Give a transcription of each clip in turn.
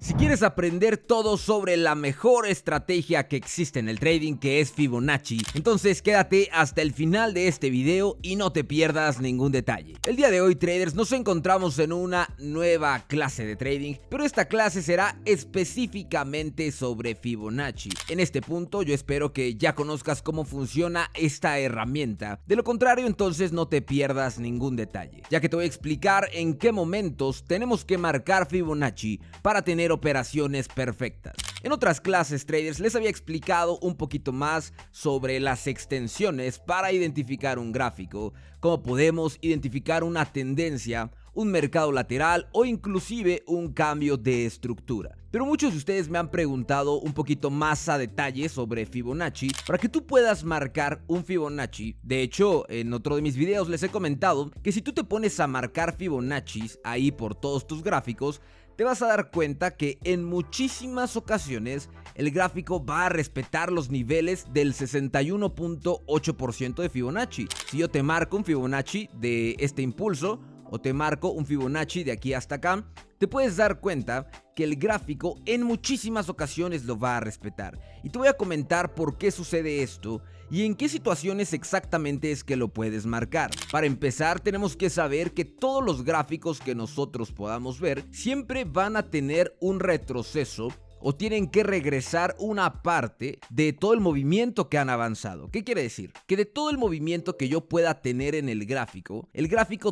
Si quieres aprender todo sobre la mejor estrategia que existe en el trading, que es Fibonacci, entonces quédate hasta el final de este video y no te pierdas ningún detalle. El día de hoy, traders, nos encontramos en una nueva clase de trading, pero esta clase será específicamente sobre Fibonacci. En este punto yo espero que ya conozcas cómo funciona esta herramienta. De lo contrario, entonces no te pierdas ningún detalle, ya que te voy a explicar en qué momentos tenemos que marcar Fibonacci para tener operaciones perfectas. En otras clases, traders, les había explicado un poquito más sobre las extensiones para identificar un gráfico, cómo podemos identificar una tendencia, un mercado lateral o inclusive un cambio de estructura. Pero muchos de ustedes me han preguntado un poquito más a detalle sobre Fibonacci para que tú puedas marcar un Fibonacci. De hecho, en otro de mis videos les he comentado que si tú te pones a marcar Fibonacci ahí por todos tus gráficos, te vas a dar cuenta que en muchísimas ocasiones el gráfico va a respetar los niveles del 61.8% de Fibonacci. Si yo te marco un Fibonacci de este impulso o te marco un Fibonacci de aquí hasta acá, te puedes dar cuenta que el gráfico en muchísimas ocasiones lo va a respetar. Y te voy a comentar por qué sucede esto y en qué situaciones exactamente es que lo puedes marcar. Para empezar, tenemos que saber que todos los gráficos que nosotros podamos ver siempre van a tener un retroceso o tienen que regresar una parte de todo el movimiento que han avanzado. ¿Qué quiere decir? Que de todo el movimiento que yo pueda tener en el gráfico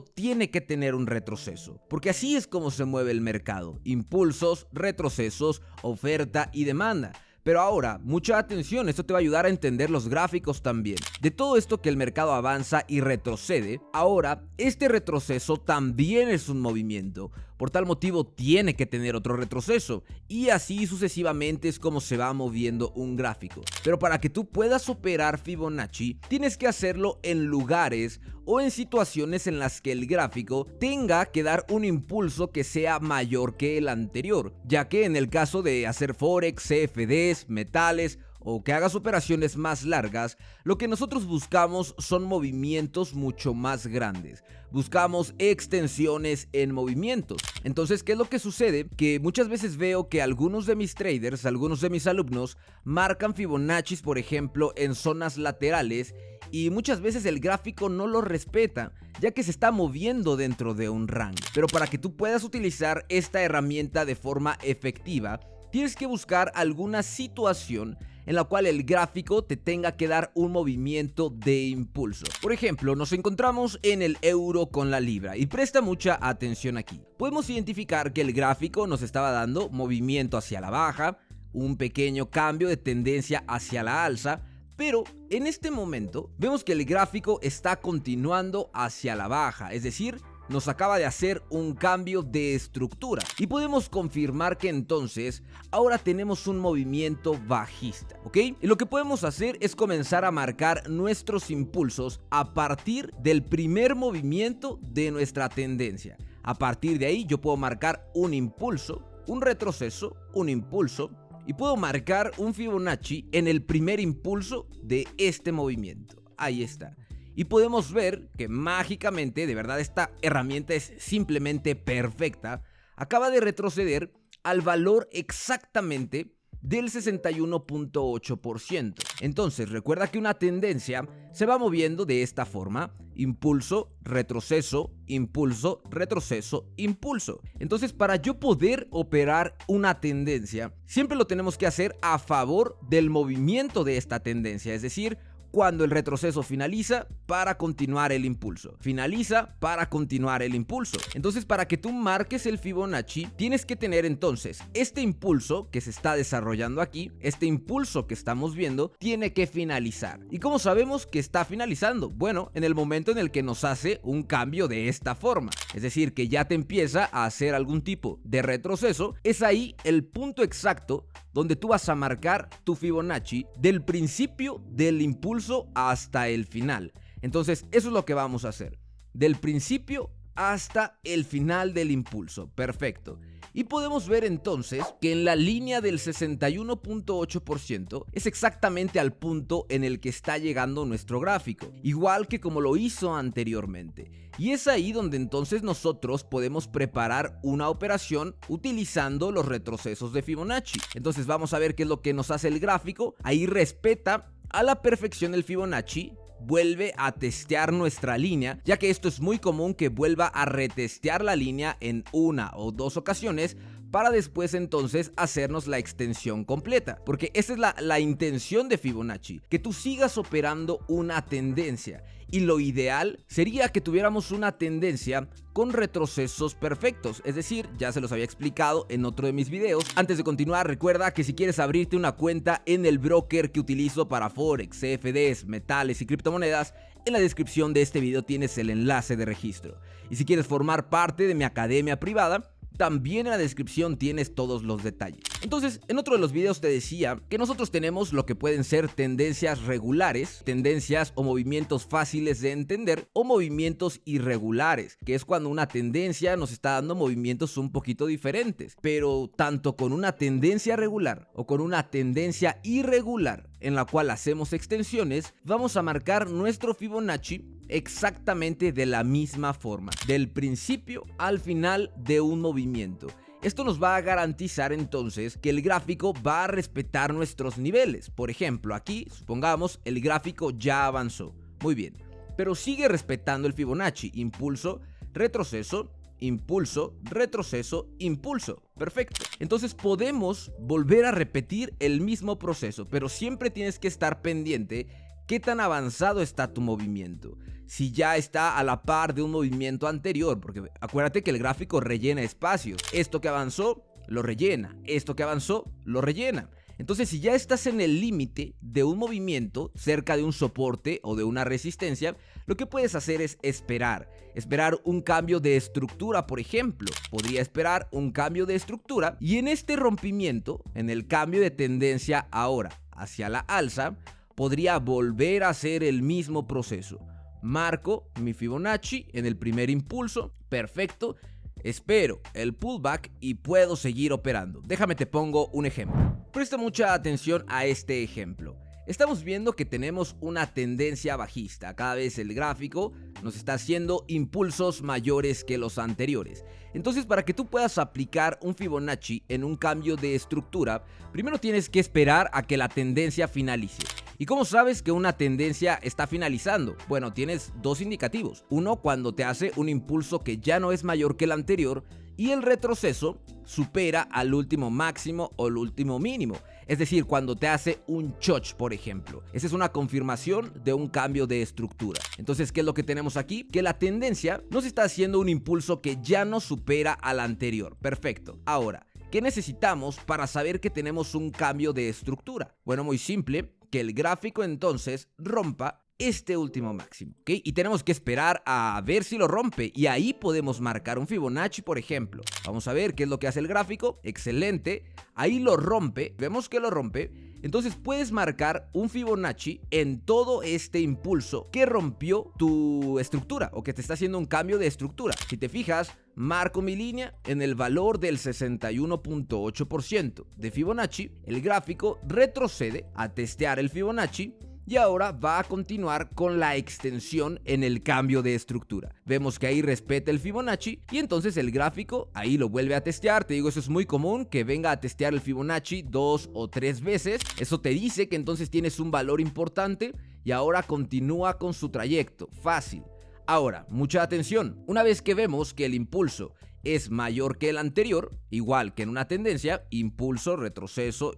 tiene que tener un retroceso, porque así es como se mueve el mercado: impulsos, retrocesos, oferta y demanda. Pero ahora, mucha atención, esto te va a ayudar a entender los gráficos también. De todo esto que el mercado avanza y retrocede, ahora este retroceso también es un movimiento. Por tal motivo tiene que tener otro retroceso y así sucesivamente es como se va moviendo un gráfico. Pero para que tú puedas operar Fibonacci, tienes que hacerlo en lugares o en situaciones en las que el gráfico tenga que dar un impulso que sea mayor que el anterior, ya que en el caso de hacer Forex, CFDs, metales o que hagas operaciones más largas, lo que nosotros buscamos son movimientos mucho más grandes. Buscamos extensiones en movimientos. Entonces, ¿qué es lo que sucede? Que muchas veces veo que algunos de mis traders, algunos de mis alumnos, marcan Fibonacci, por ejemplo, en zonas laterales, y muchas veces el gráfico no lo respeta, ya que se está moviendo dentro de un rango. Pero para que tú puedas utilizar esta herramienta de forma efectiva, tienes que buscar alguna situación en la cual el gráfico te tenga que dar un movimiento de impulso. Por ejemplo, nos encontramos en el euro con la libra y presta mucha atención aquí. Podemos identificar que el gráfico nos estaba dando movimiento hacia la baja, un pequeño cambio de tendencia hacia la alza, pero en este momento vemos que el gráfico está continuando hacia la baja, es decir, nos acaba de hacer un cambio de estructura y podemos confirmar que entonces ahora tenemos un movimiento bajista, ¿ok? Y lo que podemos hacer es comenzar a marcar nuestros impulsos a partir del primer movimiento de nuestra tendencia. A partir de ahí yo puedo marcar un impulso, un retroceso, un impulso, y puedo marcar un Fibonacci en el primer impulso de este movimiento. Ahí está. Y podemos ver que mágicamente, de verdad, esta herramienta es simplemente perfecta. Acaba de retroceder al valor exactamente del 61.8%. Entonces, recuerda que una tendencia se va moviendo de esta forma: impulso, retroceso, impulso, retroceso, impulso. Entonces, para yo poder operar una tendencia, siempre lo tenemos que hacer a favor del movimiento de esta tendencia, es decir, cuando el retroceso finaliza para continuar el impulso, finaliza para continuar el impulso. Entonces, para que tú marques el Fibonacci, tienes que tener entonces este impulso que se está desarrollando aquí, este impulso que estamos viendo, tiene que finalizar. ¿Y cómo sabemos que está finalizando? Bueno, en el momento en el que nos hace un cambio de esta forma, es decir, que ya te empieza a hacer algún tipo de retroceso, es ahí el punto exacto donde tú vas a marcar tu Fibonacci del principio del impulso hasta el final. Entonces, eso es lo que vamos a hacer. Del principio hasta el final del impulso. Perfecto. Y podemos ver entonces que en la línea del 61.8% es exactamente al punto en el que está llegando nuestro gráfico, igual que como lo hizo anteriormente. Y es ahí donde entonces nosotros podemos preparar una operación utilizando los retrocesos de Fibonacci. Entonces vamos a ver qué es lo que nos hace el gráfico. Ahí respeta a la perfección el Fibonacci, vuelve a testear nuestra línea, ya que esto es muy común que vuelva a retestear la línea en una o dos ocasiones para después entonces hacernos la extensión completa, porque esa es la intención de Fibonacci, que tú sigas operando una tendencia. Y lo ideal sería que tuviéramos una tendencia con retrocesos perfectos, es decir, ya se los había explicado en otro de mis videos. Antes de continuar, recuerda que si quieres abrirte una cuenta en el broker que utilizo para Forex, CFDs, metales y criptomonedas, en la descripción de este video tienes el enlace de registro. Y si quieres formar parte de mi academia privada, también en la descripción tienes todos los detalles. Entonces, en otro de los videos te decía que nosotros tenemos lo que pueden ser tendencias regulares, tendencias o movimientos fáciles de entender, o movimientos irregulares, que es cuando una tendencia nos está dando movimientos un poquito diferentes. Pero tanto con una tendencia regular o con una tendencia irregular en la cual hacemos extensiones, vamos a marcar nuestro Fibonacci exactamente de la misma forma, del principio al final de un movimiento. Esto nos va a garantizar entonces que el gráfico va a respetar nuestros niveles. Por ejemplo, aquí, supongamos, el gráfico ya avanzó. Muy bien, pero sigue respetando el Fibonacci. Impulso, retroceso, impulso, retroceso, impulso. Perfecto. Entonces podemos volver a repetir el mismo proceso, pero siempre tienes que estar pendiente qué tan avanzado está tu movimiento. Si ya está a la par de un movimiento anterior, porque acuérdate que el gráfico rellena espacios. Esto que avanzó, lo rellena. Esto que avanzó, lo rellena. Entonces, si ya estás en el límite de un movimiento, cerca de un soporte o de una resistencia, lo que puedes hacer es esperar un cambio de estructura, por ejemplo. Podría esperar un cambio de estructura y en este rompimiento, en el cambio de tendencia ahora hacia la alza, podría volver a hacer el mismo proceso. Marco mi Fibonacci en el primer impulso, perfecto. Espero el pullback y puedo seguir operando. Déjame te pongo un ejemplo. Presta mucha atención a este ejemplo. Estamos viendo que tenemos una tendencia bajista. Cada vez el gráfico nos está haciendo impulsos mayores que los anteriores. Entonces, para que tú puedas aplicar un Fibonacci en un cambio de estructura, primero tienes que esperar a que la tendencia finalice. ¿Y cómo sabes que una tendencia está finalizando? Bueno, tienes dos indicativos. Uno, cuando te hace un impulso que ya no es mayor que el anterior y el retroceso supera al último máximo o el último mínimo. Es decir, cuando te hace un choch, por ejemplo. Esa es una confirmación de un cambio de estructura. Entonces, ¿qué es lo que tenemos aquí? Que la tendencia nos está haciendo un impulso que ya no supera al anterior. Perfecto. Ahora, ¿qué necesitamos para saber que tenemos un cambio de estructura? Bueno, muy simple. Que el gráfico entonces rompa este último máximo, ¿ok? Y tenemos que esperar a ver si lo rompe y ahí podemos marcar un Fibonacci, por ejemplo. Vamos a ver qué es lo que hace el gráfico. Excelente, ahí lo rompe, vemos que lo rompe. Entonces puedes marcar un Fibonacci en todo este impulso que rompió tu estructura o que te está haciendo un cambio de estructura. Si te fijas, marco mi línea en el valor del 61.8% de Fibonacci. El gráfico retrocede a testear el Fibonacci y ahora va a continuar con la extensión en el cambio de estructura. Vemos que ahí respeta el Fibonacci y entonces el gráfico ahí lo vuelve a testear. Te digo, eso es muy común, que venga a testear el Fibonacci 2 o 3 veces. Eso te dice que entonces tienes un valor importante y ahora continúa con su trayecto. Fácil. Ahora, mucha atención. Una vez que vemos que el impulso es mayor que el anterior, igual que en una tendencia, impulso, retroceso,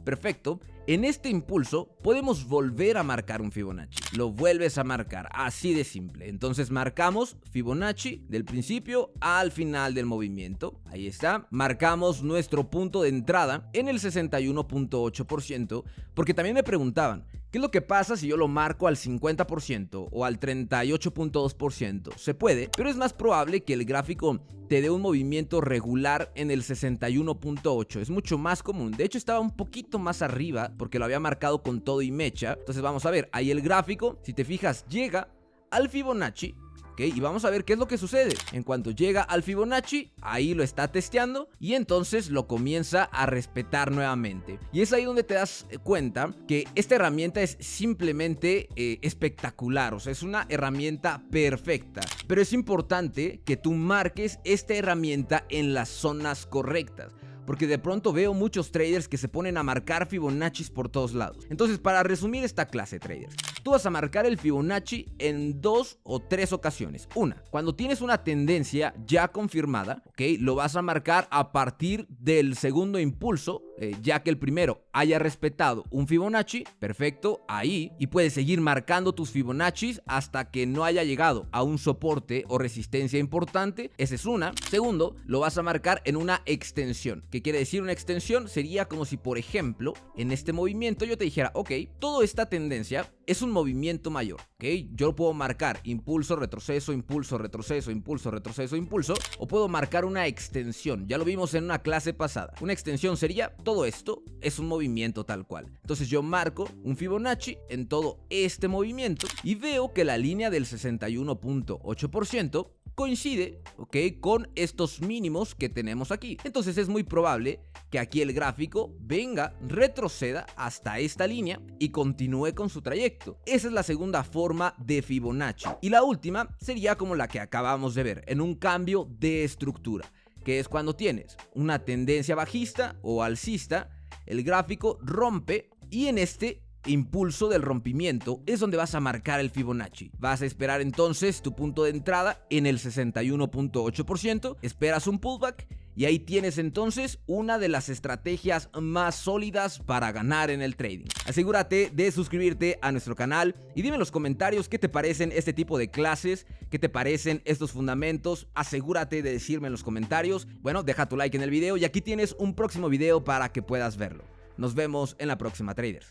perfecto. En este impulso podemos volver a marcar un Fibonacci. Lo vuelves a marcar, así de simple. Entonces marcamos Fibonacci del principio al final del movimiento. Ahí está. Marcamos nuestro punto de entrada en el 61.8%, porque también me preguntaban, ¿qué es lo que pasa si yo lo marco al 50% o al 38.2%? Se puede, pero es más probable que el gráfico te dé un movimiento regular en el 61.8. Es mucho más común. De hecho, estaba un poquito más arriba porque lo había marcado con todo y mecha. Entonces vamos a ver, ahí el gráfico, si te fijas, llega al Fibonacci ¿ok? Y vamos a ver qué es lo que sucede. En cuanto llega al Fibonacci, ahí lo está testeando y entonces lo comienza a respetar nuevamente. Y es ahí donde te das cuenta que esta herramienta es simplemente espectacular, o sea, es una herramienta perfecta. Pero es importante que tú marques esta herramienta en las zonas correctas, porque de pronto veo muchos traders que se ponen a marcar Fibonaccis por todos lados. Entonces, para resumir esta clase, traders, tú vas a marcar el Fibonacci en 2 o 3 ocasiones. Una, cuando tienes una tendencia ya confirmada, ¿ok? Lo vas a marcar a partir del segundo impulso, ya que el primero haya respetado un Fibonacci, perfecto, ahí, y puedes seguir marcando tus Fibonaccis hasta que no haya llegado a un soporte o resistencia importante. Esa es una. Segundo, lo vas a marcar en una extensión. ¿Qué quiere decir una extensión? Sería como si, por ejemplo, en este movimiento yo te dijera, ok, toda esta tendencia es un movimiento mayor, ¿ok? Yo puedo marcar impulso, retroceso, impulso, retroceso, impulso, retroceso, impulso, o puedo marcar una extensión. Ya lo vimos en una clase pasada. Una extensión sería todo esto es un movimiento tal cual. Entonces yo marco un Fibonacci en todo este movimiento y veo que la línea del 61.8% coincide, ¿ok? Con estos mínimos que tenemos aquí. Entonces es muy probable que aquí el gráfico venga, retroceda hasta esta línea y continúe con su trayecto. Esa es la segunda forma de Fibonacci. Y la última sería como la que acabamos de ver, en un cambio de estructura, que es cuando tienes una tendencia bajista o alcista, el gráfico rompe y en este impulso del rompimiento es donde vas a marcar el Fibonacci. Vas a esperar entonces tu punto de entrada en el 61.8%, esperas un pullback y ahí tienes entonces una de las estrategias más sólidas para ganar en el trading. Asegúrate de suscribirte a nuestro canal y dime en los comentarios qué te parecen este tipo de clases, qué te parecen estos fundamentos. Asegúrate de decirme en los comentarios. Bueno, deja tu like en el video y aquí tienes un próximo video para que puedas verlo. Nos vemos en la próxima, traders.